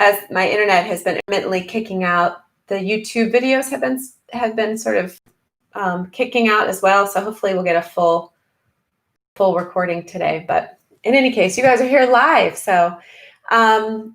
as my internet has been intermittently kicking out, the YouTube videos have been sort of kicking out as well. So hopefully we'll get a full recording today. But in any case, you guys are here live. So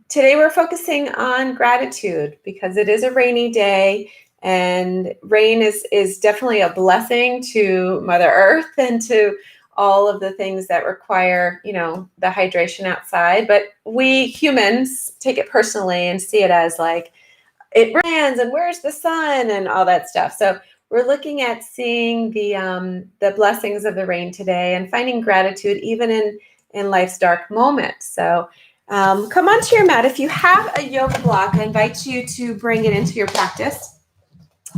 today we're focusing on gratitude because it is a rainy day, and rain is definitely a blessing to Mother Earth and to all of the things that require, the hydration outside. But we humans take it personally and see it as like, it rains and where's the sun and all that stuff. So we're looking at seeing the blessings of the rain today and finding gratitude even in life's dark moments. So come onto your mat. If you have a yoga block, I invite you to bring it into your practice.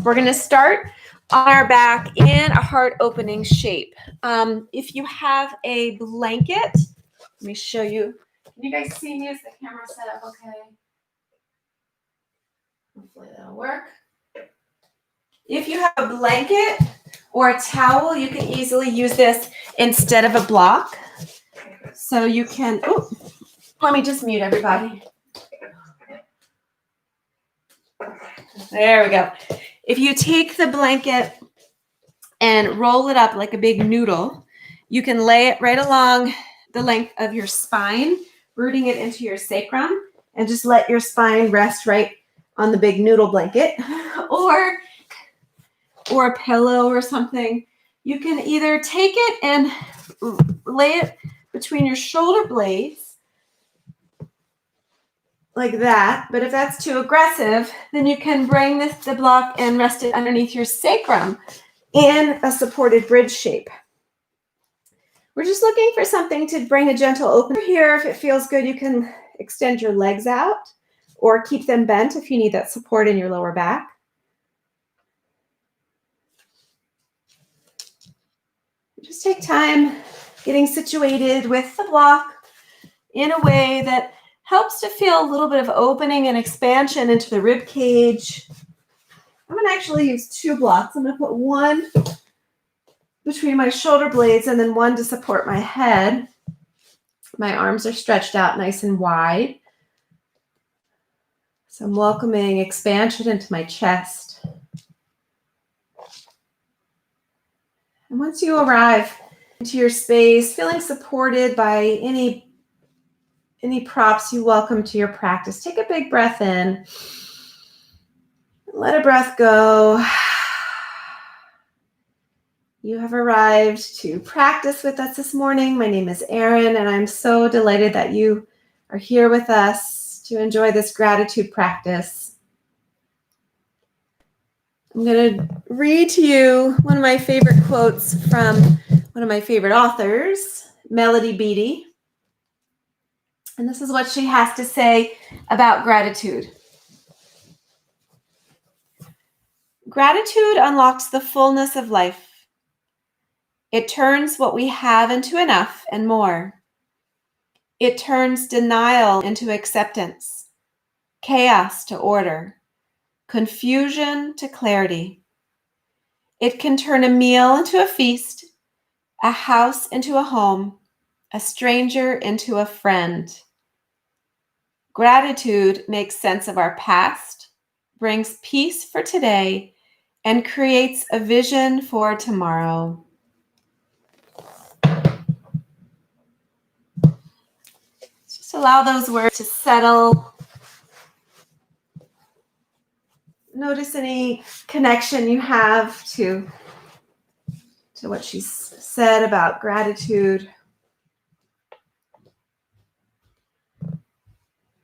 We're going to start on our back in a heart opening shape. If you have a blanket, let me show you. Can you guys see me? Is the camera set up okay? Hopefully that'll work. If you have a blanket or a towel, you can easily use this instead of a block. So you can, let me just mute everybody. There we go. If you take the blanket and roll it up like a big noodle, you can lay it right along the length of your spine, rooting it into your sacrum, and just let your spine rest right on the big noodle blanket or a pillow or something. You can either take it and lay it between your shoulder blades like that. But if that's too aggressive, then you can bring the block and rest it underneath your sacrum in a supported bridge shape. We're just looking for something to bring a gentle opener here. If it feels good, you can extend your legs out or keep them bent if you need that support in your lower back. Just take time getting situated with the block in a way that helps to feel a little bit of opening and expansion into the rib cage. I'm going to actually use two blocks. I'm going to put one between my shoulder blades and then one to support my head. My arms are stretched out nice and wide. So I'm welcoming expansion into my chest. And once you arrive into your space, feeling supported by any props you welcome to your practice, take a big breath in. Let a breath go. You have arrived to practice with us this morning. My name is Erin, and I'm so delighted that you are here with us to enjoy this gratitude practice. I'm going to read to you one of my favorite quotes from one of my favorite authors, Melody Beattie. And this is what she has to say about gratitude. Gratitude unlocks the fullness of life. It turns what we have into enough and more. It turns denial into acceptance, chaos to order, confusion to clarity. It can turn a meal into a feast, a house into a home, a stranger into a friend. Gratitude makes sense of our past, brings peace for today, and creates a vision for tomorrow. Just allow those words to settle. Notice any connection you have to what she's said about gratitude.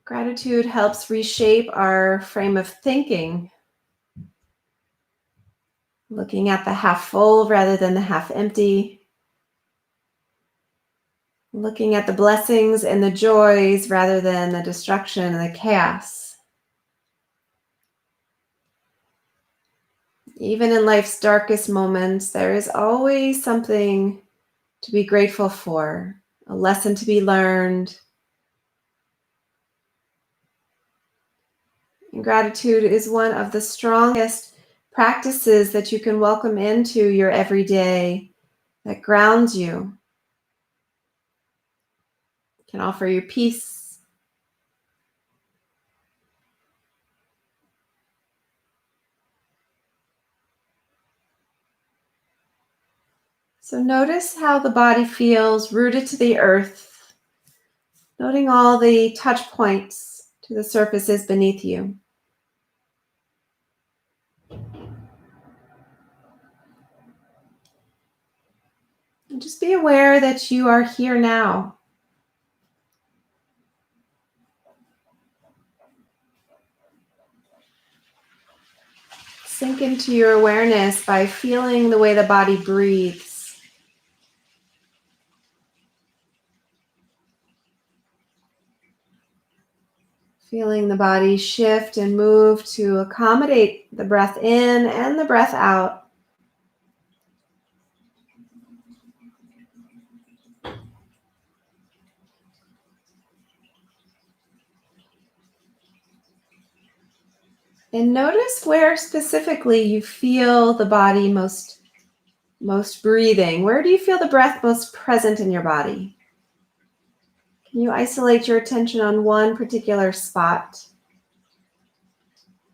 Gratitude helps reshape our frame of thinking, looking at the half full rather than the half empty, looking at the blessings and the joys rather than the destruction and the chaos. Even in life's darkest moments, there is always something to be grateful for, a lesson to be learned. And gratitude is one of the strongest practices that you can welcome into your everyday that grounds you. It can offer you peace, So notice how the body feels rooted to the earth, noting all the touch points to the surfaces beneath you. And just be aware that you are here now. Sink into your awareness by feeling the way the body breathes. Feeling the body shift and move to accommodate the breath in and the breath out. And notice where specifically you feel the body most breathing. Where do you feel the breath most present in your body? Can you isolate your attention on one particular spot?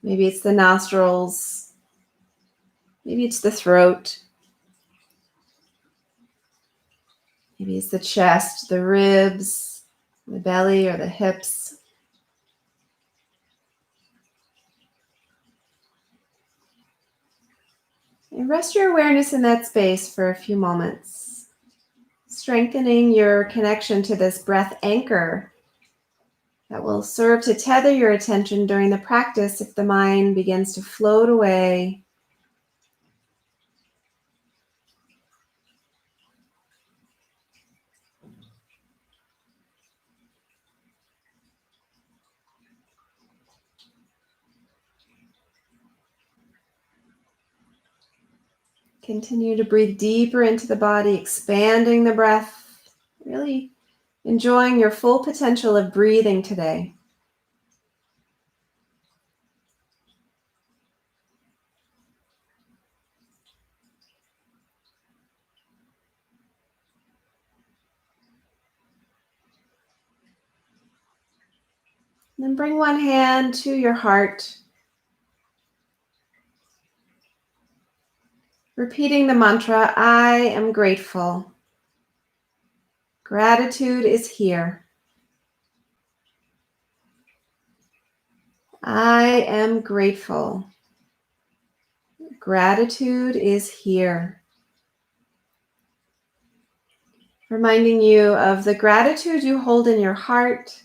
Maybe it's the nostrils. Maybe it's the throat. Maybe it's the chest, the ribs, the belly, or the hips. And rest your awareness in that space for a few moments, strengthening your connection to this breath anchor that will serve to tether your attention during the practice if the mind begins to float away. Continue to breathe deeper into the body, expanding the breath, really enjoying your full potential of breathing today. And then bring one hand to your heart, repeating the mantra, I am grateful. Gratitude is here. I am grateful. Gratitude is here. Reminding you of the gratitude you hold in your heart.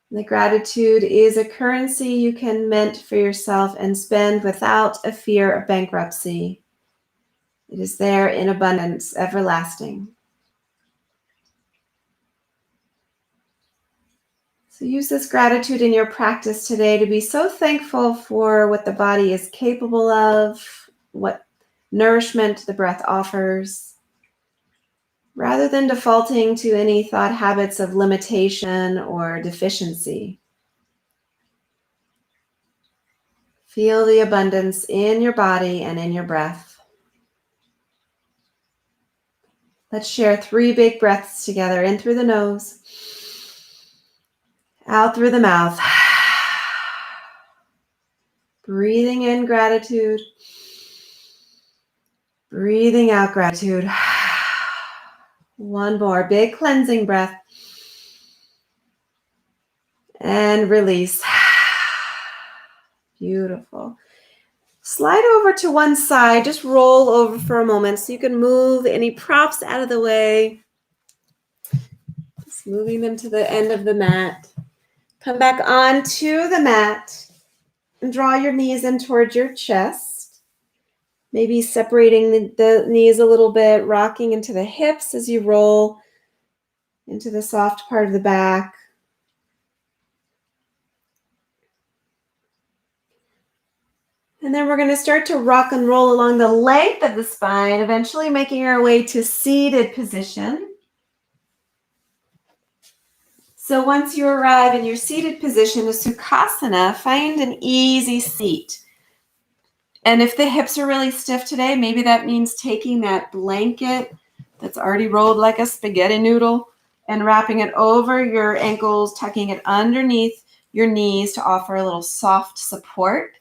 The gratitude is a currency you can mint for yourself and spend without a fear of bankruptcy. It is there in abundance, everlasting. So use this gratitude in your practice today to be so thankful for what the body is capable of, what nourishment the breath offers, rather than defaulting to any thought habits of limitation or deficiency. Feel the abundance in your body and in your breath. Let's share 3 big breaths together, in through the nose, out through the mouth. Breathing in gratitude, breathing out gratitude. One more big cleansing breath. And release. Beautiful. Slide over to one side, just roll over for a moment so you can move any props out of the way. Just moving them to the end of the mat. Come back onto the mat and draw your knees in towards your chest. Maybe separating the knees a little bit, rocking into the hips as you roll into the soft part of the back. And then we're going to start to rock and roll along the length of the spine, eventually making our way to seated position. So once you arrive in your seated position, a Sukhasana, find an easy seat. And if the hips are really stiff today, maybe that means taking that blanket that's already rolled like a spaghetti noodle and wrapping it over your ankles, tucking it underneath your knees to offer a little soft support.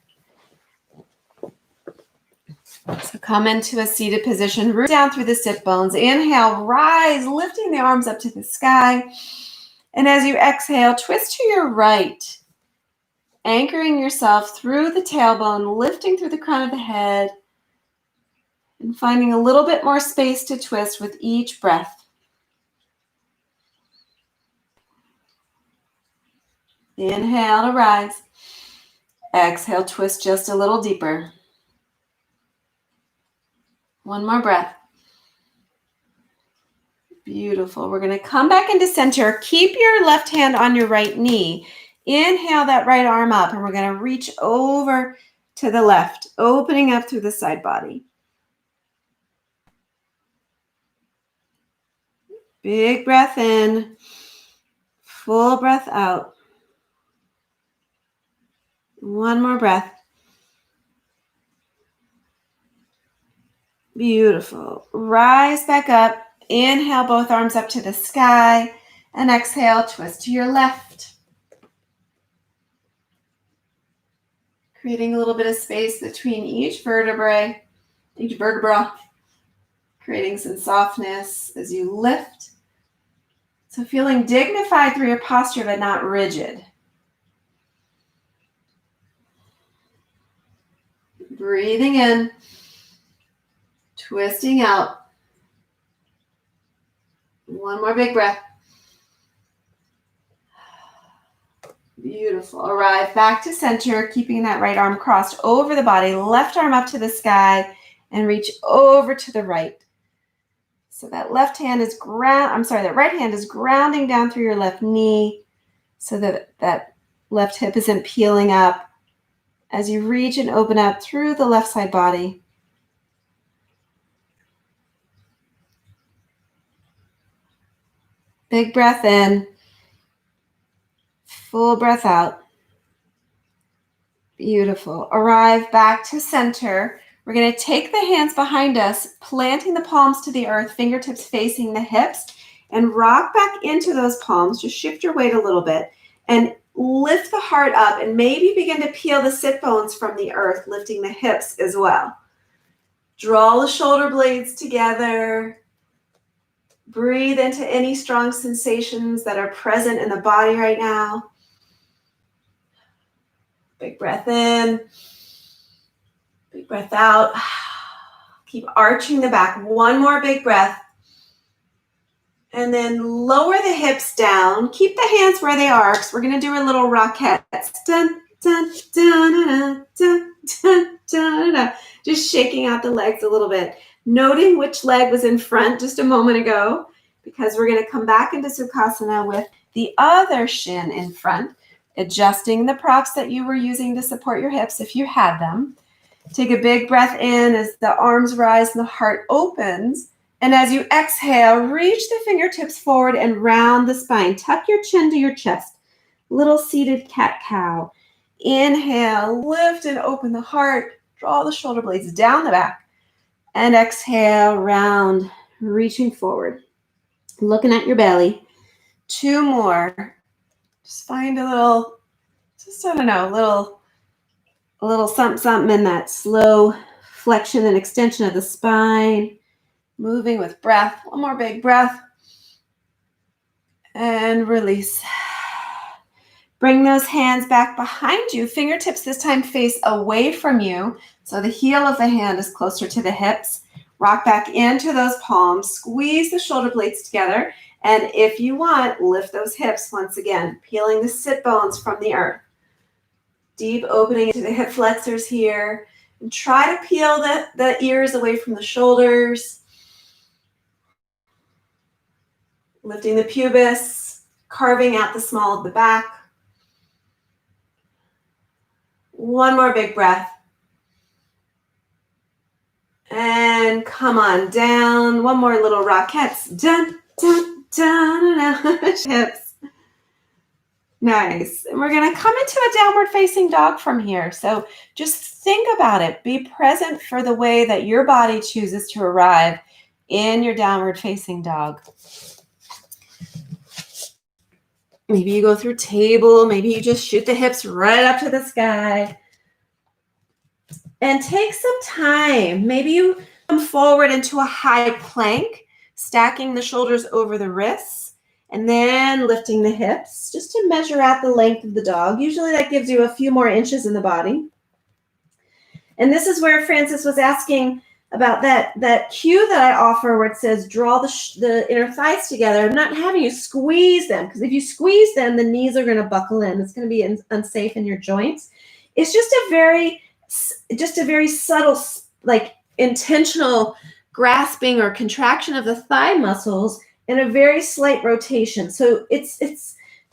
So come into a seated position, root down through the sit bones. Inhale, rise, lifting the arms up to the sky. And as you exhale, twist to your right, anchoring yourself through the tailbone, lifting through the crown of the head, and finding a little bit more space to twist with each breath. Inhale to rise. Exhale, twist just a little deeper. One more breath. Beautiful. We're going to come back into center. Keep your left hand on your right knee. Inhale that right arm up, and we're going to reach over to the left, opening up through the side body. Big breath in, full breath out. One more breath. Beautiful. Rise back up. Inhale both arms up to the sky, and exhale, twist to your left. Creating a little bit of space between each vertebra, creating some softness as you lift. So feeling dignified through your posture, but not rigid. Breathing in, twisting out. One more big breath. Beautiful. Arrive back to center, keeping that right arm crossed over the body, left arm up to the sky, and reach over to the right. So that right hand is grounding down through your left knee so that left hip isn't peeling up as you reach and open up through the left side body. Big breath in, full breath out. Beautiful. Arrive back to center. We're going to take the hands behind us, planting the palms to the earth, fingertips facing the hips, and rock back into those palms. Just shift your weight a little bit and lift the heart up and maybe begin to peel the sit bones from the earth, lifting the hips as well. Draw the shoulder blades together. Breathe into any strong sensations that are present in the body right now. Big breath in. Big breath out. Keep arching the back. One more big breath. And then lower the hips down. Keep the hands where they are because we're going to do a little rockettes. Dun, dun, dun, dun, dun, dun, dun, dun. Just shaking out the legs a little bit. Noting which leg was in front just a moment ago because we're going to come back into Sukhasana with the other shin in front. Adjusting the props that you were using to support your hips if you had them. Take a big breath in as the arms rise and the heart opens. And as you exhale, reach the fingertips forward and round the spine. Tuck your chin to your chest. Little seated cat-cow. Inhale, lift and open the heart. Draw the shoulder blades down the back. And exhale, round, reaching forward. Looking at your belly. Two more. Just find a little, a little something in that slow flexion and extension of the spine. Moving with breath. One more big breath. And release. Bring those hands back behind you. Fingertips this time face away from you. So the heel of the hand is closer to the hips. Rock back into those palms. Squeeze the shoulder blades together. And if you want, lift those hips once again, peeling the sit bones from the earth. Deep opening into the hip flexors here. And try to peel the ears away from the shoulders. Lifting the pubis, carving out the small of the back. One more big breath. And come on down. One more little rockettes. Dun, dun, dun, dun, dun. Hips. Nice. And we're going to come into a downward facing dog from here. So just think about it. Be present for the way that your body chooses to arrive in your downward facing dog. Maybe you go through table. Maybe you just shoot the hips right up to the sky. And take some time. Maybe you come forward into a high plank, stacking the shoulders over the wrists, and then lifting the hips just to measure out the length of the dog. Usually that gives you a few more inches in the body. And this is where Francis was asking about that cue that I offer where it says draw the inner thighs together. I'm not having you squeeze them, because if you squeeze them, the knees are going to buckle in. It's going to be unsafe in your joints. It's just a very subtle, like intentional grasping or contraction of the thigh muscles and a very slight rotation. So it's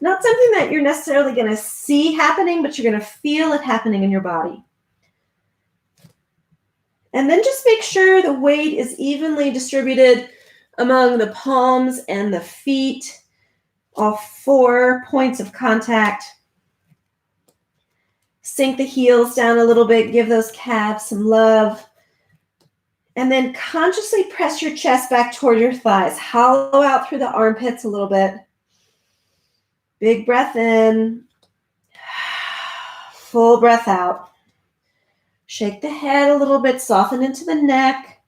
not something that you're necessarily going to see happening, but you're going to feel it happening in your body. And then just make sure the weight is evenly distributed among the palms and the feet, all 4 points of contact. Sink the heels down a little bit, give those calves some love. And then consciously press your chest back toward your thighs. Hollow out through the armpits a little bit. Big breath in. Full breath out. Shake the head a little bit, soften into the neck.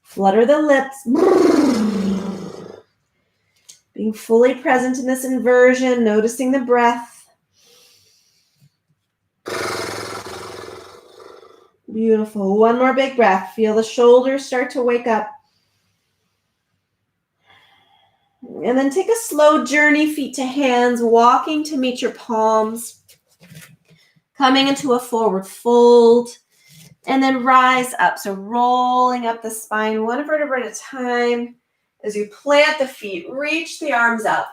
Flutter the lips. Being fully present in this inversion, noticing the breath. Beautiful. One more big breath. Feel the shoulders start to wake up. And then take a slow journey, feet to hands, walking to meet your palms. Coming into a forward fold. And then rise up. So rolling up the spine, one vertebra at a time. As you plant the feet, reach the arms up.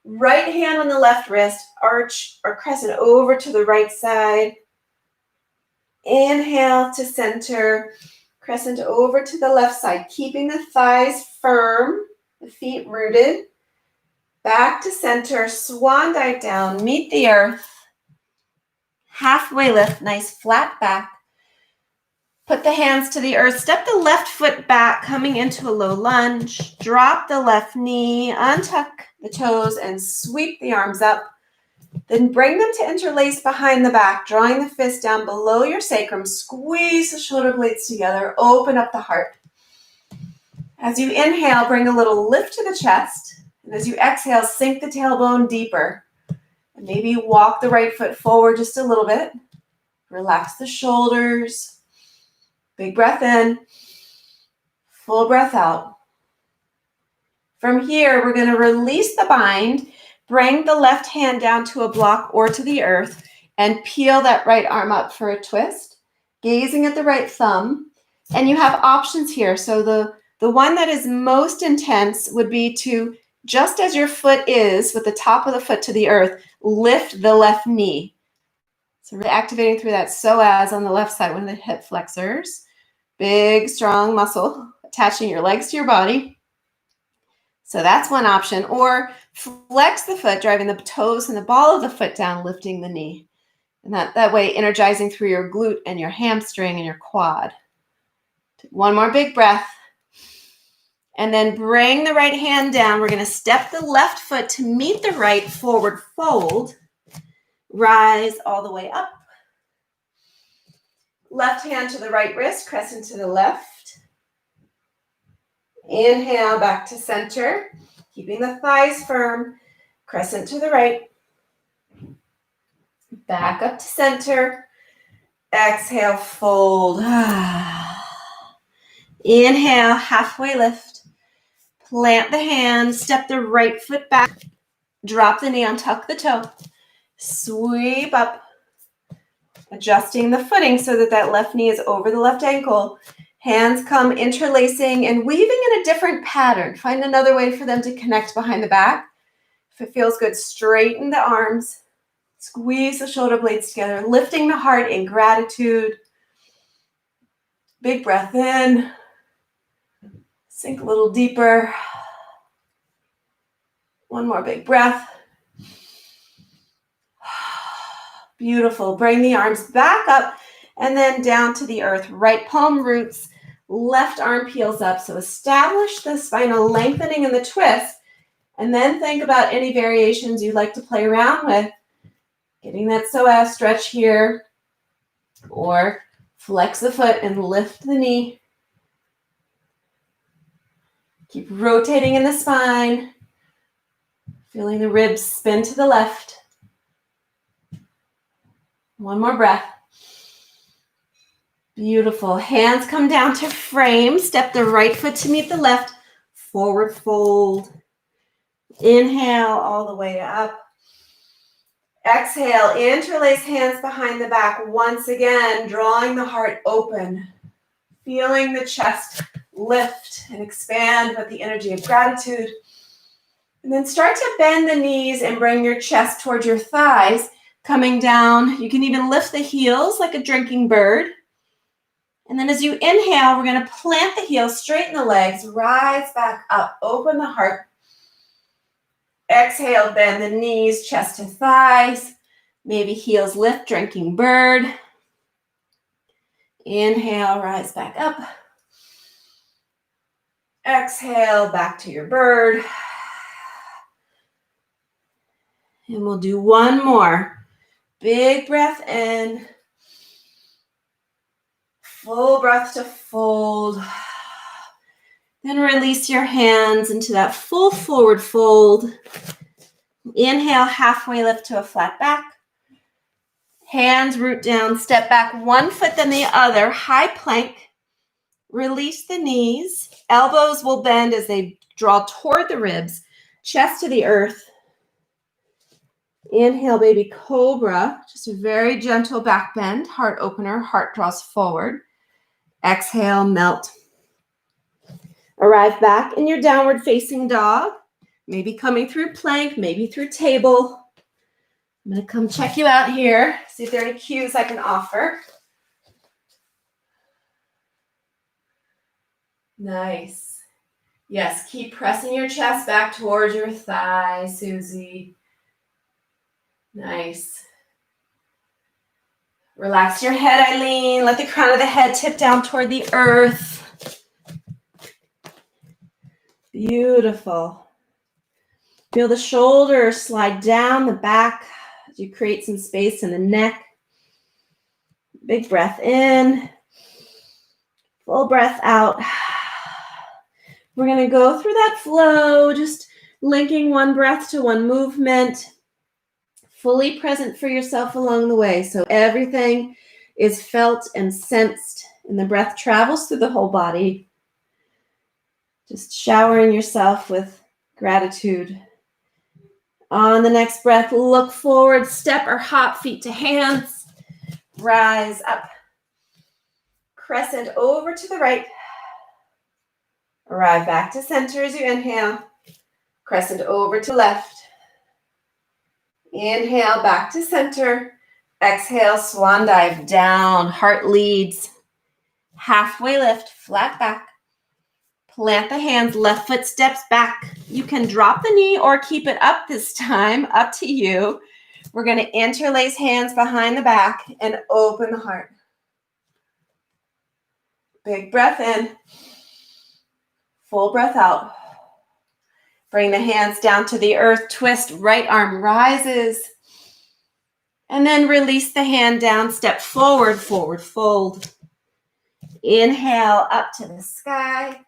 Right hand on the left wrist, arch or crescent over to the right side. Inhale to center, crescent over to the left side, keeping the thighs firm, the feet rooted. Back to center, swan dive down, meet the earth. Halfway lift, nice flat back. Put the hands to the earth, step the left foot back, coming into a low lunge. Drop the left knee, untuck the toes, and sweep the arms up. Then bring them to interlace behind the back, drawing the fist down below your sacrum. Squeeze the shoulder blades together, open up the heart. As you inhale, bring a little lift to the chest. And as you exhale, sink the tailbone deeper. And maybe walk the right foot forward just a little bit. Relax the shoulders. Big breath in. Full breath out. From here, we're going to release the bind. Bring the left hand down to a block or to the earth and peel that right arm up for a twist, gazing at the right thumb. And you have options here. So the one that is most intense would be to, just as your foot is with the top of the foot to the earth, lift the left knee. So really activating through that psoas on the left side, one of the hip flexors. Big, strong muscle attaching your legs to your body. So that's one option. Or flex the foot, driving the toes and the ball of the foot down, lifting the knee. And that way, energizing through your glute and your hamstring and your quad. One more big breath. And then bring the right hand down. We're going to step the left foot to meet the right, forward fold. Rise all the way up. Left hand to the right wrist, crescent to the left. Inhale back to center, keeping the thighs firm, crescent to the right. Back up to center. Exhale, fold. Inhale, halfway lift. Plant the hand, step the right foot back. Drop the knee, untuck the toe. Sweep up. Adjusting the footing so that that left knee is over the left ankle. Hands come interlacing and weaving in a different pattern. Find another way for them to connect behind the back. If it feels good, straighten the arms. Squeeze the shoulder blades together, lifting the heart in gratitude. Big breath in. Sink a little deeper. One more big breath. Beautiful. Bring the arms back up and then down to the earth. Right palm roots, left arm peels up. So establish the spinal lengthening in the twist. And then think about any variations you'd like to play around with. Getting that psoas stretch here. Or Flex the foot and lift the knee. Keep rotating in the spine. Feeling the ribs spin to the left. One more breath. Beautiful. Hands come down to frame. Step the right foot to meet the left. Forward fold. Inhale all the way up. Exhale, interlace hands behind the back. Once again, drawing the heart open. Feeling the chest lift and expand with the energy of gratitude. And then start to bend the knees and bring your chest towards your thighs. Coming down, you can even lift the heels like a drinking bird. And then as you inhale, we're going to plant the heels, straighten the legs, rise back up, open the heart. Exhale, bend the knees, chest to thighs. Maybe heels lift, drinking bird. Inhale, rise back up. Exhale, back to your bird. And we'll do one more. Big breath in. Full breath to fold. Then release your hands into that full forward fold. Inhale, halfway lift to a flat back. Hands root down, step back one foot then the other, high plank. Release the knees. Elbows will bend as they draw toward the ribs. Chest to the earth. Inhale, baby cobra. Just a very gentle back bend. Heart opener, heart draws forward. Exhale, melt. Arrive back in your downward facing dog. Maybe coming through plank, maybe through table. I'm going to come check you out here. See if there are any cues I can offer. Nice. Yes, keep pressing your chest back towards your thigh, Susie. Nice. Relax your head, Eileen. Let the crown of the head tip down toward the earth. Beautiful. Feel the shoulders slide down the back as you create some space in the neck. Big breath in. Full breath out. We're going to go through that flow, just linking one breath to one movement. Fully present for yourself along the way. So everything is felt and sensed, and the breath travels through the whole body. Just showering yourself with gratitude. On the next breath, look forward, step or hop, feet to hands. Rise up. Crescent over to the right. Arrive back to center as you inhale. Crescent over to left. Inhale, back to center. Exhale, swan dive down. Heart leads. Halfway lift, flat back. Plant the hands, left foot steps back. You can drop the knee or keep it up this time, up to you. We're going to interlace hands behind the back and open the heart. Big breath in. Full breath out. Bring the hands down to the earth, twist, right arm rises. And then release the hand down, step forward, forward fold. Inhale up to the sky.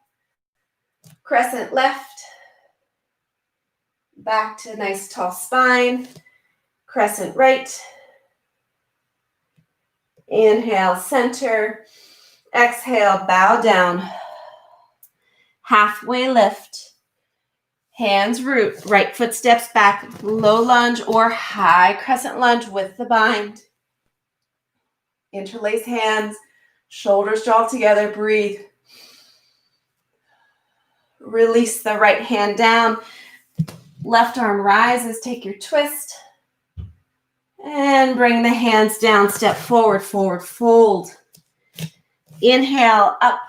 Crescent left. Back to a nice tall spine. Crescent right. Inhale, center. Exhale, bow down. Halfway lift. Hands root, right foot steps back, low lunge or high crescent lunge with the bind. Interlace hands, shoulders draw together, breathe. Release the right hand down, left arm rises, take your twist. And bring the hands down, step forward, forward fold. Inhale, up.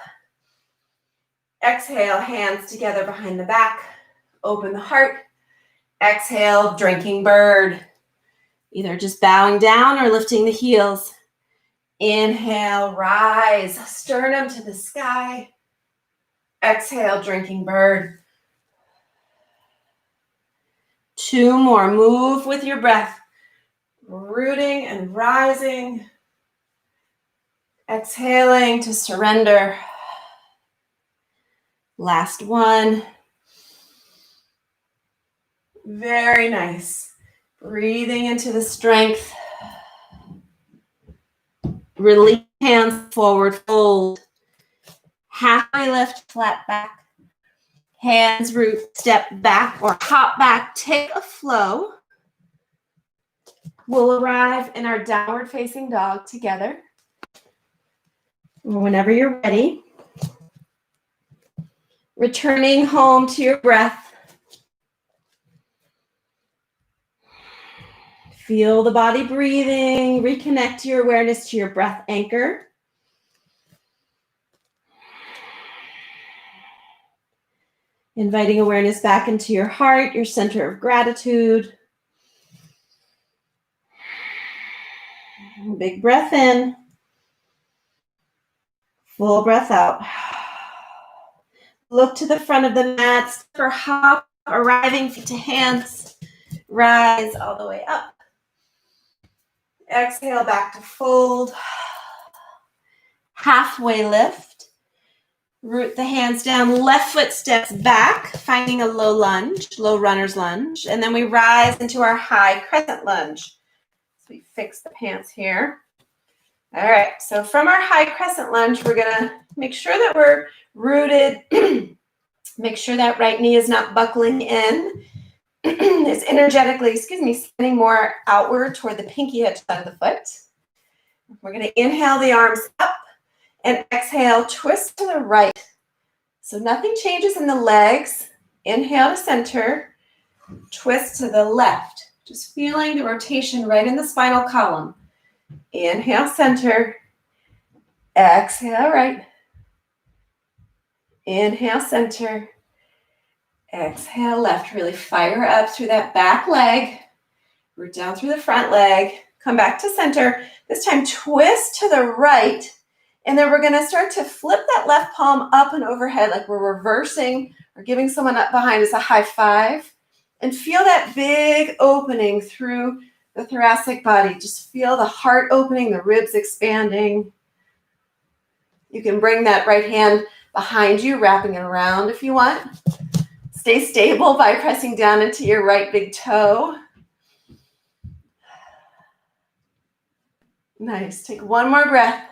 Exhale, hands together behind the back. Open the heart. Exhale, drinking bird. Either just bowing down or lifting the heels. Inhale, rise, sternum to the sky. Exhale, drinking bird. 2 more. Move with your breath. Rooting and rising. Exhaling to surrender. Last one. Very nice. Breathing into the strength. Release hands forward, fold. Halfway lift, flat back. Hands root, step back or hop back. Take a flow. We'll arrive in our downward facing dog together. Whenever you're ready. Returning home to your breath. Feel the body breathing. Reconnect your awareness to your breath anchor. Inviting awareness back into your heart, your center of gratitude. Big breath in. Full breath out. Look to the front of the mat, step or hop, arriving feet to hands. Rise all the way up. Exhale back to fold. Halfway lift. Root the hands down. Left foot steps back, finding a low lunge, low runner's lunge. And then we rise into our high crescent lunge. So we fix the pants here. All right, so from our high crescent lunge, we're gonna make sure that we're rooted. Make sure that right knee is not buckling in. It's energetically, spinning more outward toward the pinky edge side of the foot. We're gonna inhale the arms up and exhale, twist to the right. So nothing changes in the legs. Inhale to center, twist to the left. Just feeling the rotation right in the spinal column. Inhale, center. Exhale, right. Inhale, center. Exhale, left. Really fire up through that back leg. Root down through the front leg. Come back to center. This time, twist to the right. And then we're going to start to flip that left palm up and overhead like we're reversing or giving someone up behind us a high five. And feel that big opening through the thoracic body. Just feel the heart opening, the ribs expanding. You can bring that right hand behind you, wrapping it around if you want. Stay stable by pressing down into your right big toe. Nice. Take one more breath.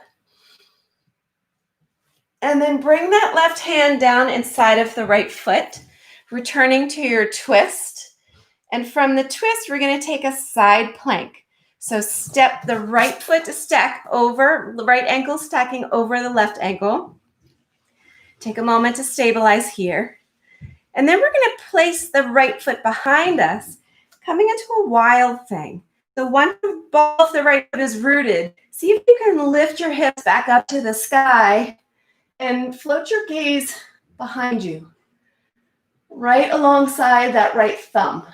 And then bring that left hand down inside of the right foot, returning to your twist. And from the twist, we're going to take a side plank. So step the right foot to stack over, the right ankle stacking over the left ankle. Take a moment to stabilize here. And then we're going to place the right foot behind us, coming into a wild thing. The one ball of the right foot is rooted. See if you can lift your hips back up to the sky and float your gaze behind you, right alongside that right thumb.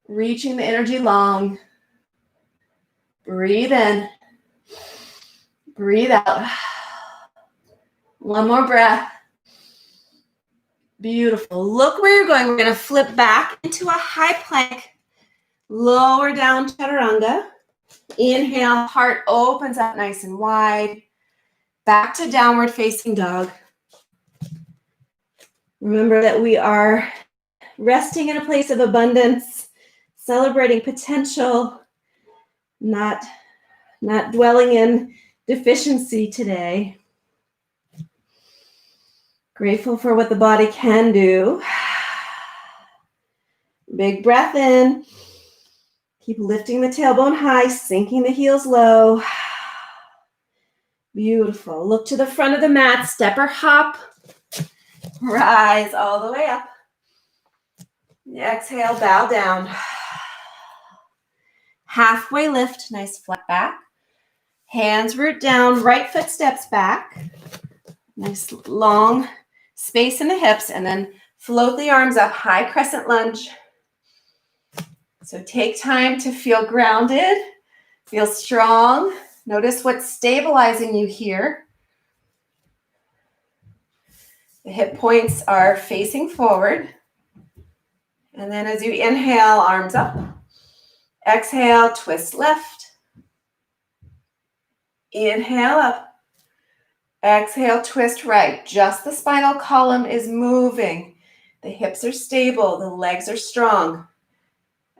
Reaching the energy long. Breathe in. Breathe out. One more breath. Beautiful. Look where you're going. We're going to flip back into a high plank. Lower down chaturanga. Inhale, heart opens up nice and wide. Back to downward facing dog. Remember that we are resting in a place of abundance, celebrating potential, not dwelling in deficiency today. Grateful for what the body can do. Big breath in. Keep lifting the tailbone high, sinking the heels low. Beautiful. Look to the front of the mat, step or hop. Rise all the way up. Exhale, bow down. Halfway lift, nice flat back. Hands root down, right foot steps back. Nice long space in the hips, and then float the arms up, high crescent lunge. So take time to feel grounded, feel strong. Notice what's stabilizing you here. The hip points are facing forward. And then as you inhale, arms up. Exhale, twist left. Inhale up. Exhale, twist right. Just the spinal column is moving. The hips are stable. The legs are strong.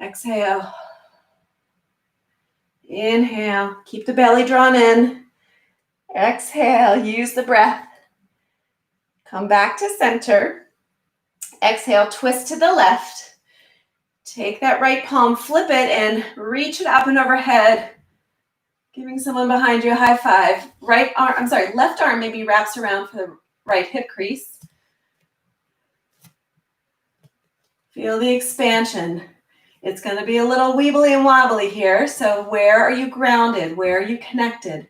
Exhale. Inhale. Keep the belly drawn in. Exhale. Use the breath. Come back to center. Exhale. Twist to the left. Take that right palm, flip it, and reach it up and overhead. Giving someone behind you a high five. Left arm maybe wraps around for the right hip crease. Feel the expansion. It's going to be a little weebly and wobbly here. So where are you grounded? Where are you connected?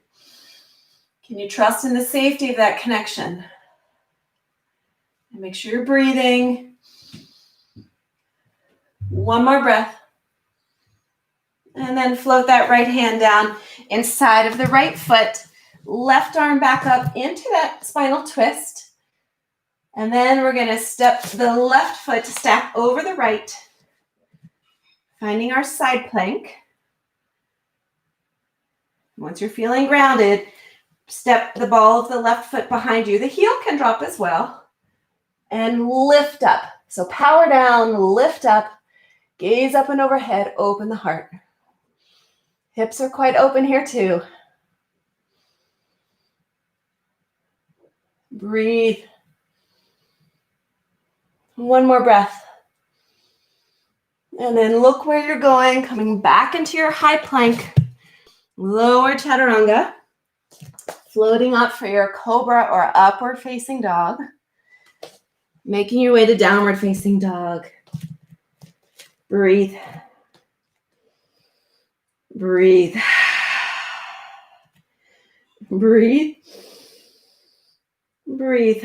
Can you trust in the safety of that connection? And make sure you're breathing. One more breath. And then float that right hand down inside of the right foot. Left arm back up into that spinal twist. And then we're going to step the left foot to stack over the right. Finding our side plank. Once you're feeling grounded, step the ball of the left foot behind you. The heel can drop as well. And lift up. So power down, lift up, gaze up and overhead, open the heart. Hips are quite open here too. Breathe. One more breath. And then look where you're going, coming back into your high plank. Lower chaturanga. Floating up for your cobra or upward facing dog. Making your way to downward facing dog. Breathe. Breathe. Breathe. Breathe.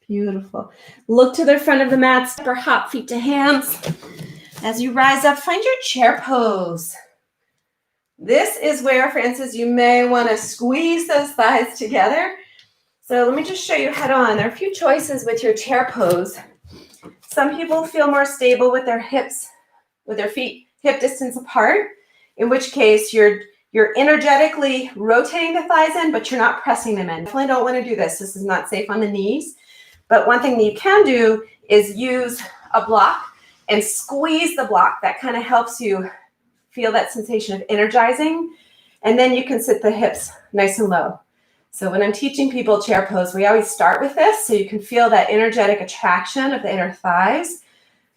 Beautiful. Look to the front of the mat, step or hop feet to hands. As you rise up, find your chair pose. This is where, for instance, you may want to squeeze those thighs together. So let me just show you head on. There are a few choices with your chair pose. Some people feel more stable with their hips, with their feet hip distance apart, in which case you're energetically rotating the thighs in, but you're not pressing them in. Definitely don't want to do this. This is not safe on the knees. But one thing that you can do is use a block and squeeze the block. That kind of helps you feel that sensation of energizing. And then you can sit the hips nice and low. So when I'm teaching people chair pose, we always start with this so you can feel that energetic attraction of the inner thighs,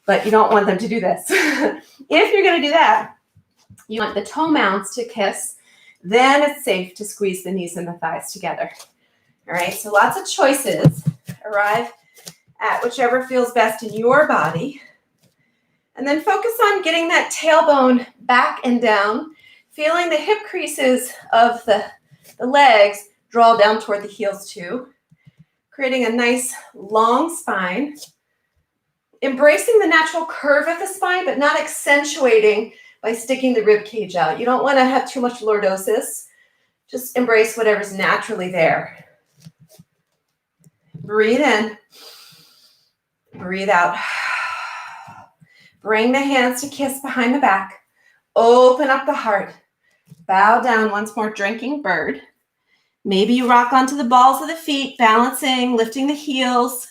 but you don't want them to do this. If you're going to do that, you want the toe mounts to kiss, then it's safe to squeeze the knees and the thighs together. All right, so lots of choices. Arrive at whichever feels best in your body. And then focus on getting that tailbone back and down, feeling the hip creases of the legs draw down toward the heels too, creating a nice long spine. Embracing the natural curve of the spine, but not accentuating by sticking the rib cage out. You don't want to have too much lordosis. Just embrace whatever's naturally there. Breathe in. Breathe out. Bring the hands to kiss behind the back. Open up the heart. Bow down once more, drinking bird. Maybe you rock onto the balls of the feet, balancing, lifting the heels.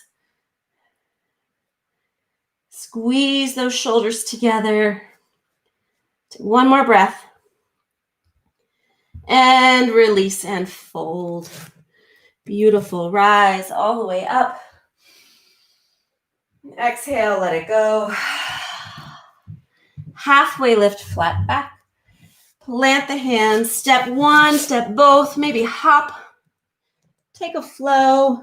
Squeeze those shoulders together. Take one more breath. And release and fold. Beautiful. Rise all the way up. Exhale, let it go. Halfway lift, flat back. Plant the hands. Step one, step both. Maybe hop. Take a flow.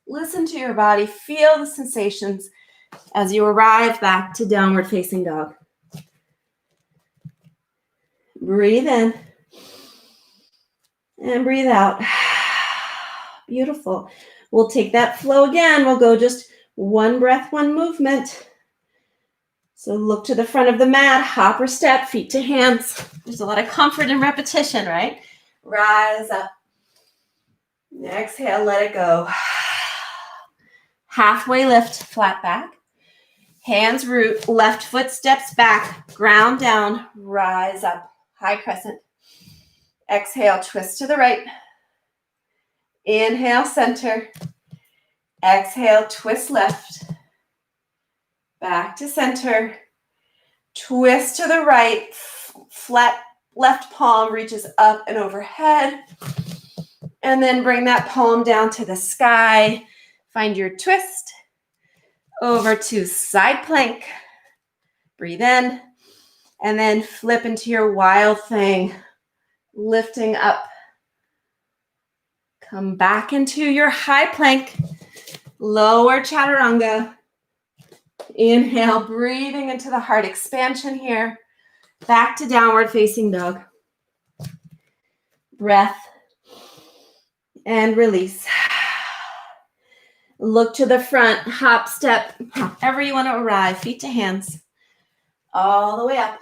Listen to your body. Feel the sensations as you arrive back to downward facing dog. Breathe in. And breathe out. Beautiful. We'll take that flow again. We'll go just one breath, one movement. So look to the front of the mat, hop or step, feet to hands. There's a lot of comfort in repetition, right? Rise up. Exhale, let it go. Halfway lift, flat back. Hands root, left foot steps back, ground down, rise up. High crescent. Exhale, twist to the right. Inhale, center. Exhale, twist left. Back to center. Twist to the right. Flat left palm reaches up and overhead. And then bring that palm down to the sky. Find your twist. Over to side plank. Breathe in. And then flip into your wild thing. Lifting up. Come back into your high plank. Lower chaturanga. Inhale, breathing into the heart expansion here. Back to downward facing dog. Breath. And release. Look to the front, hop, step, however you want to arrive. Feet to hands. All the way up.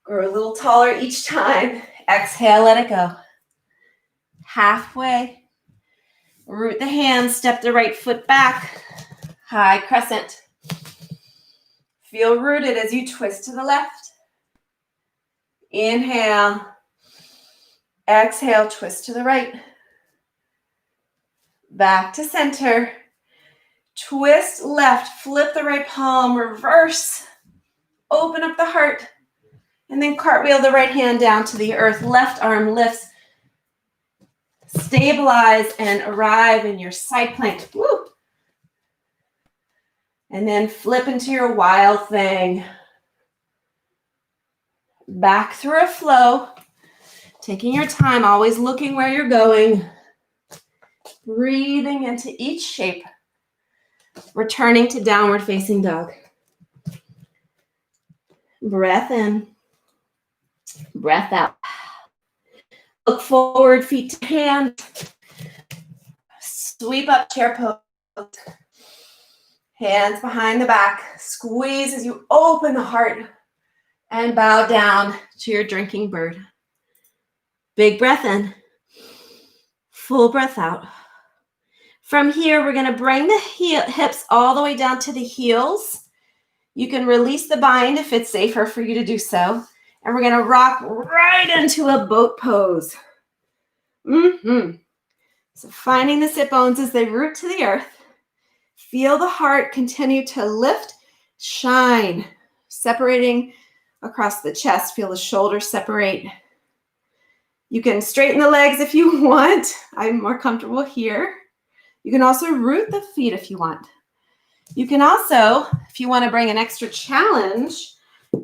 Grow a little taller each time. Exhale, let it go. Halfway. Root the hands, step the right foot back. High crescent. Feel rooted as you twist to the left. Inhale. Exhale, twist to the right. Back to center. Twist left, flip the right palm, reverse. Open up the heart. And then cartwheel the right hand down to the earth. Left arm lifts. Stabilize and arrive in your side plank. Woo. And then flip into your wild thing. Back through a flow. Taking your time, always looking where you're going. Breathing into each shape. Returning to downward facing dog. Breath in. Breath out. Look forward, feet to hands. Sweep up, chair pose. Hands behind the back. Squeeze as you open the heart. And bow down to your drinking bird. Big breath in. Full breath out. From here, we're going to bring the hips all the way down to the heels. You can release the bind if it's safer for you to do so. And we're going to rock right into a boat pose. So finding the sit bones as they root to the earth. Feel the heart continue to lift, shine, separating across the chest. Feel the shoulders separate. You can straighten the legs if you want. I'm more comfortable here. You can also root the feet if you want. You can also, if you want to bring an extra challenge,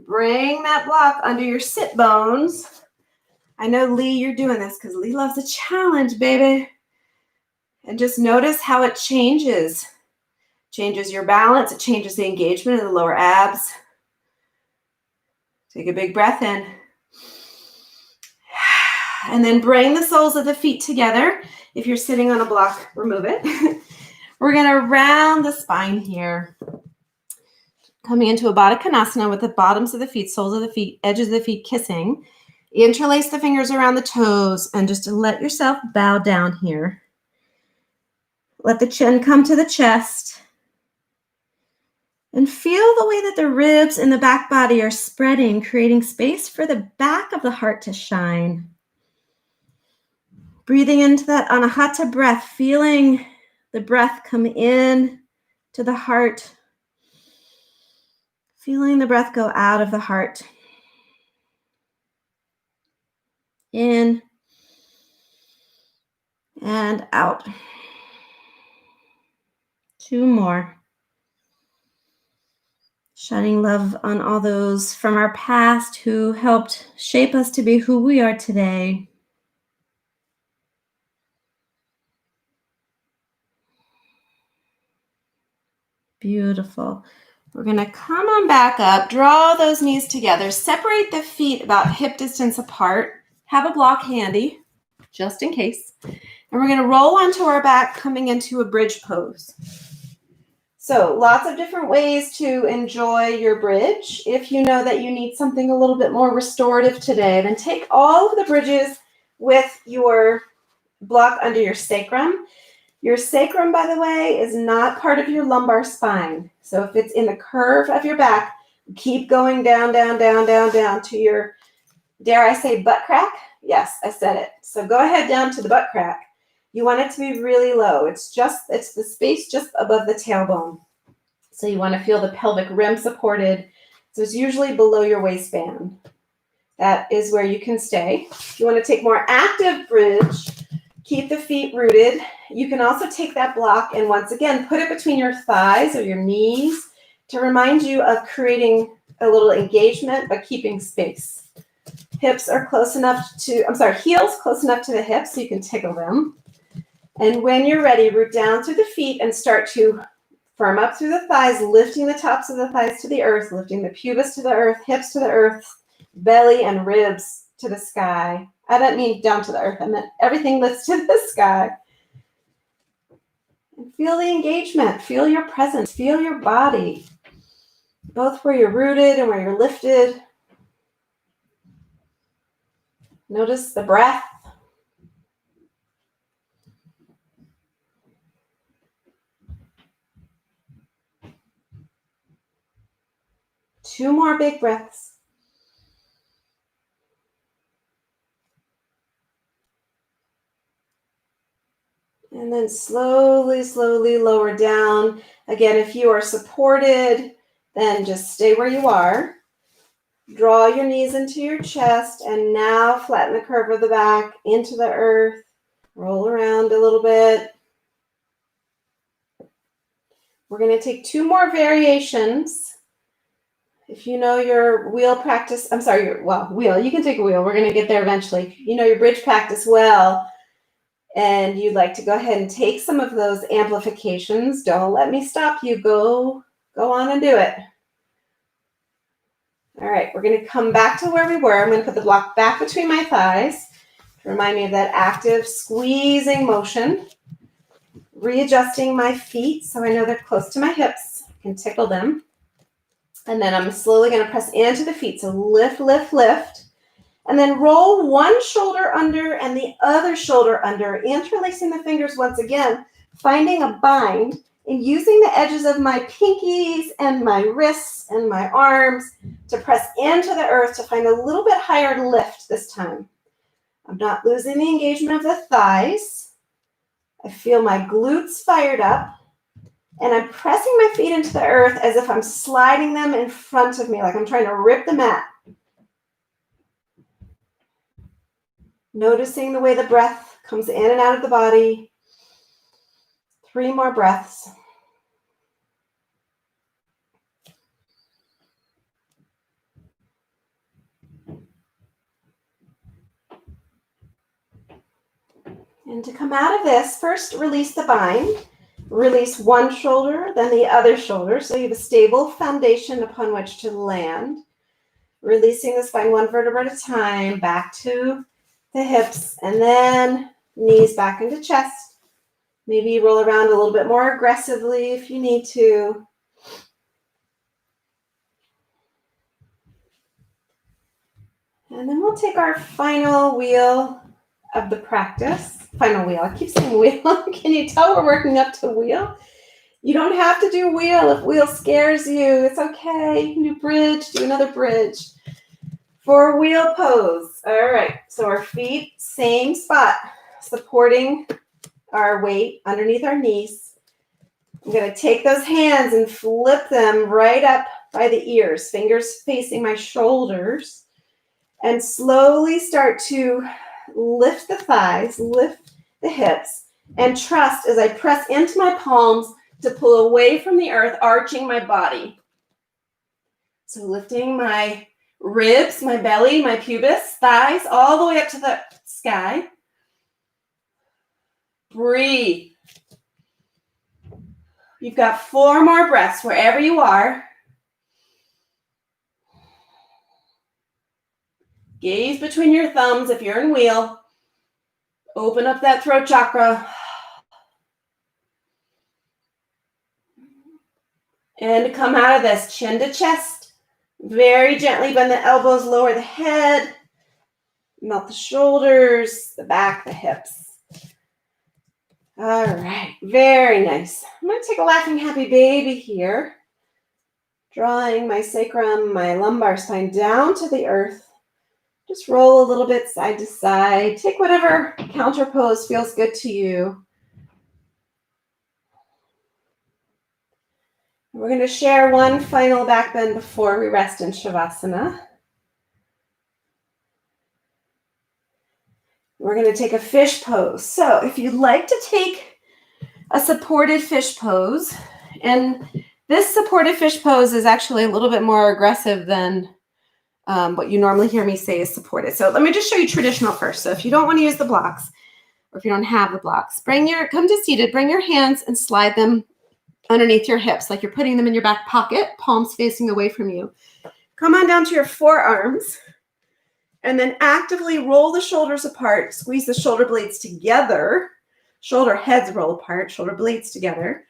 bring that block under your sit bones. I know, Lee, you're doing this because Lee loves a challenge, baby. And just notice how it changes. Changes your balance. It changes the engagement of the lower abs. Take a big breath in. And then bring the soles of the feet together. If you're sitting on a block, remove it. We're going to round the spine here. Coming into a Baddha Konasana with the bottoms of the feet, soles of the feet, edges of the feet kissing. Interlace the fingers around the toes and just let yourself bow down here. Let the chin come to the chest. And feel the way that the ribs and the back body are spreading, creating space for the back of the heart to shine. Breathing into that anahata breath, feeling the breath come in to the heart. Feeling the breath go out of the heart. In and out. 2 more. Shining love on all those from our past who helped shape us to be who we are today. Beautiful. We're going to come on back up, draw those knees together, separate the feet about hip distance apart, have a block handy, just in case. And we're going to roll onto our back, coming into a bridge pose. So lots of different ways to enjoy your bridge. If you know that you need something a little bit more restorative today, then take all of the bridges with your block under your sacrum. Your sacrum, by the way, is not part of your lumbar spine. So if it's in the curve of your back, keep going down, down, down, down, down to your Dare I say butt crack? Yes, I said it. So go ahead down to the butt crack. You want it to be really low. It's the space just above the tailbone. So you want to feel the pelvic rim supported. So it's usually below your waistband. That is where you can stay. If you want to take more active bridge, keep the feet rooted. You can also take that block and once again, put it between your thighs or your knees to remind you of creating a little engagement, but keeping space. Heels close enough to the hips so you can tickle them. And when you're ready, root down through the feet and start to firm up through the thighs, lifting the tops of the thighs to the earth, lifting the pubis to the earth, hips to the earth, belly and ribs to the sky. I don't mean down to the earth. I meant everything lifts to the sky. And feel the engagement. Feel your presence. Feel your body, both where you're rooted and where you're lifted. Notice the breath. Two more big breaths. And then slowly, slowly lower down. Again, if you are supported, then just stay where you are. Draw your knees into your chest and now flatten the curve of the back into the earth. Roll around a little bit. We're going to take two more variations. If you know your wheel practice, wheel, you can take a wheel. We're going to get there eventually. If you know your bridge practice well, and you'd like to go ahead and take some of those amplifications, don't let me stop you. Go on and do it. All right, we're going to come back to where we were. I'm going to put the block back between my thighs to remind me of that active squeezing motion. Readjusting my feet so I know they're close to my hips. I can tickle them. And then I'm slowly going to press into the feet. So lift, lift, lift. And then roll one shoulder under and the other shoulder under, interlacing the fingers once again, finding a bind and using the edges of my pinkies and my wrists and my arms to press into the earth to find a little bit higher lift this time. I'm not losing the engagement of the thighs. I feel my glutes fired up. And I'm pressing my feet into the earth as if I'm sliding them in front of me, like I'm trying to rip the mat. Noticing the way the breath comes in and out of the body. 3 more breaths. And to come out of this, first release the bind. Release one shoulder, then the other shoulder, so you have a stable foundation upon which to land. Releasing the spine one vertebra at a time, back to the hips, and then knees back into chest. Maybe roll around a little bit more aggressively if you need to. And then we'll take our final wheel of the practice. Final wheel. I keep saying wheel. Can you tell we're working up to wheel? You don't have to do wheel if wheel scares you. It's okay. You can do bridge. Do another bridge. For wheel pose. All right. So our feet, same spot, supporting our weight underneath our knees. I'm going to take those hands and flip them right up by the ears, fingers facing my shoulders, and slowly start to lift the thighs, lift the hips, and trust as I press into my palms to pull away from the earth, arching my body. So lifting my ribs, my belly, my pubis, thighs, all the way up to the sky. Breathe. You've got 4 more breaths wherever you are. Gaze between your thumbs if you're in wheel. Open up that throat chakra. And to come out of this, chin to chest. Very gently bend the elbows, lower the head. Melt the shoulders, the back, the hips. All right, very nice. I'm going to take a laughing happy baby here. Drawing my sacrum, my lumbar spine down to the earth. Just roll a little bit side to side. Take whatever counter pose feels good to you. We're going to share one final back bend before we rest in Shavasana. We're going to take a fish pose. So if you'd like to take a supported fish pose, and this supported fish pose is actually a little bit more aggressive than what you normally hear me say is supported. So let me just show you traditional first. So if you don't want to use the blocks, or if you don't have the blocks, come to seated, bring your hands and slide them underneath your hips, like you're putting them in your back pocket, palms facing away from you. Come on down to your forearms, and then actively roll the shoulders apart, squeeze the shoulder blades together, shoulder heads roll apart, shoulder blades together,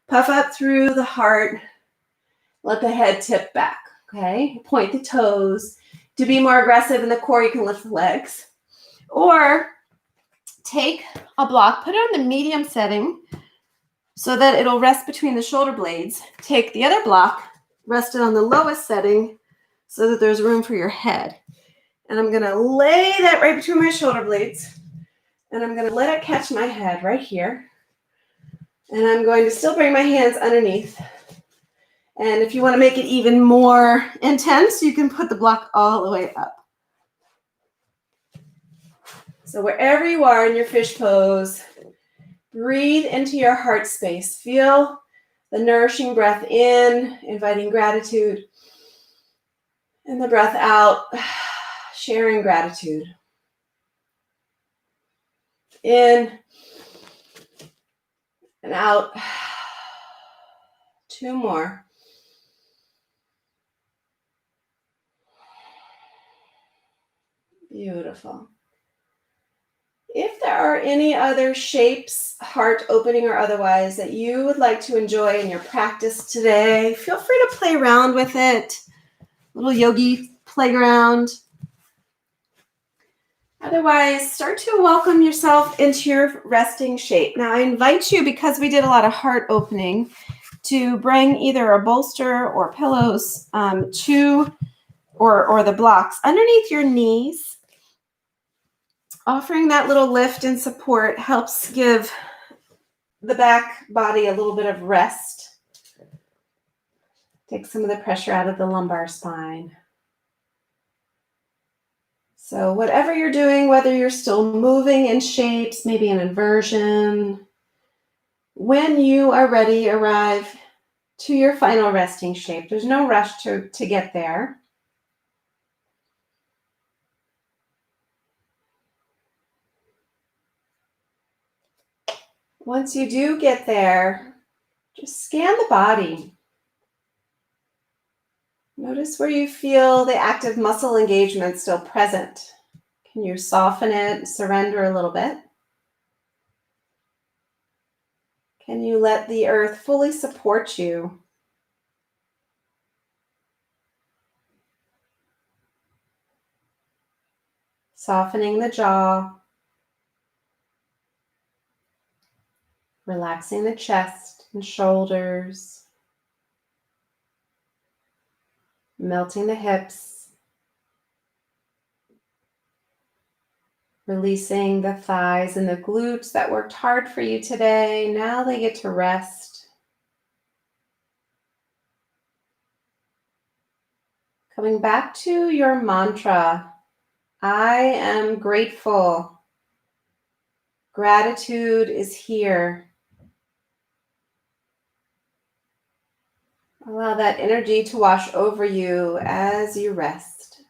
puff up through the heart, let the head tip back, okay? Point the toes. To be more aggressive in the core, you can lift the legs. Or take a block, put it on the medium setting so that it'll rest between the shoulder blades. Take the other block, rest it on the lowest setting so that there's room for your head. And I'm gonna lay that right between my shoulder blades, and I'm gonna let it catch my head right here. And I'm going to still bring my hands underneath. And if you want to make it even more intense, you can put the block all the way up. So wherever you are in your fish pose, breathe into your heart space. Feel the nourishing breath in, inviting gratitude, and the breath out, sharing gratitude. In and out. 2 more. Beautiful. If there are any other shapes, heart opening or otherwise, that you would like to enjoy in your practice today, feel free to play around with it. Little yogi playground. Otherwise, start to welcome yourself into your resting shape. Now, I invite you, because we did a lot of heart opening, to bring either a bolster or pillows or the blocks underneath your knees. Offering that little lift and support helps give the back body a little bit of rest. Take some of the pressure out of the lumbar spine. So whatever you're doing, whether you're still moving in shapes, maybe an inversion, when you are ready, arrive to your final resting shape. There's no rush to get there. Once you do get there, just scan the body. Notice where you feel the active muscle engagement still present. Can you soften it, surrender a little bit? Can you let the earth fully support you? Softening the jaw, relaxing the chest and shoulders, melting the hips, releasing the thighs and the glutes that worked hard for you today. Now they get to rest. Coming back to your mantra, I am grateful. Gratitude is here. Allow that energy to wash over you as you rest.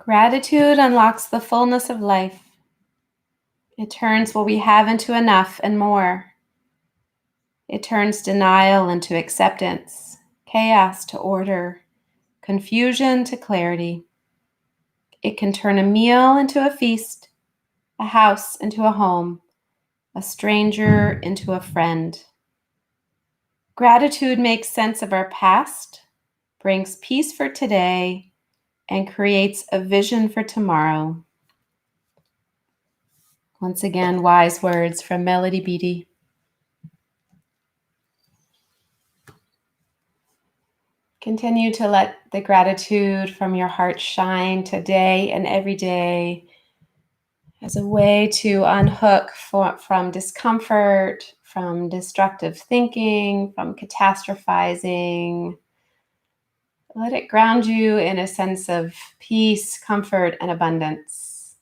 Gratitude unlocks the fullness of life. It turns what we have into enough and more. It turns denial into acceptance, chaos to order, confusion to clarity. It can turn a meal into a feast, a house into a home, a stranger into a friend. Gratitude makes sense of our past, brings peace for today, and creates a vision for tomorrow. Once again, wise words from Melody Beattie. Continue to let the gratitude from your heart shine today and every day as a way to unhook from discomfort, from destructive thinking, from catastrophizing. Let it ground you in a sense of peace, comfort, and abundance.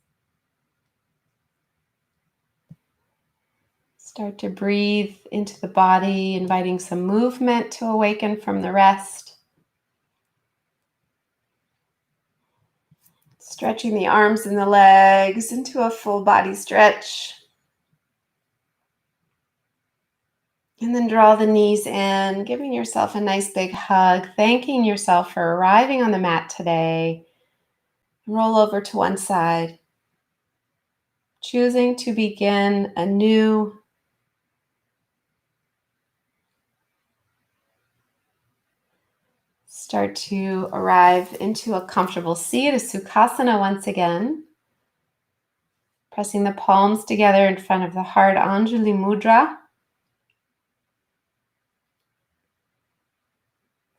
Start to breathe into the body, inviting some movement to awaken from the rest. Stretching the arms and the legs into a full body stretch. And then draw the knees in, giving yourself a nice big hug, thanking yourself for arriving on the mat today. Roll over to one side, choosing to begin anew. Start to arrive into a comfortable seat, a Sukhasana once again. Pressing the palms together in front of the heart, Anjali Mudra.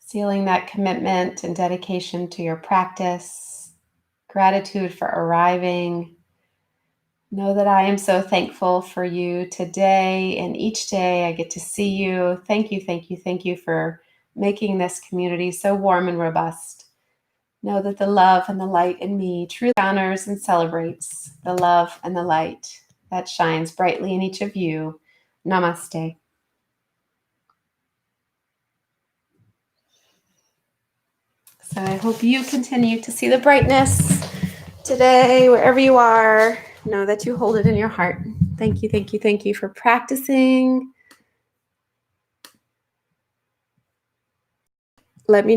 Sealing that commitment and dedication to your practice. Gratitude for arriving. Know that I am so thankful for you today, and each day I get to see you. Thank you, thank you, thank you for making this community so warm and robust. Know that the love and the light in me truly honors and celebrates the love and the light that shines brightly in each of you. Namaste. So I hope you continue to see the brightness today, wherever you are. Know that you hold it in your heart. Thank you, thank you, thank you for practicing. Let me know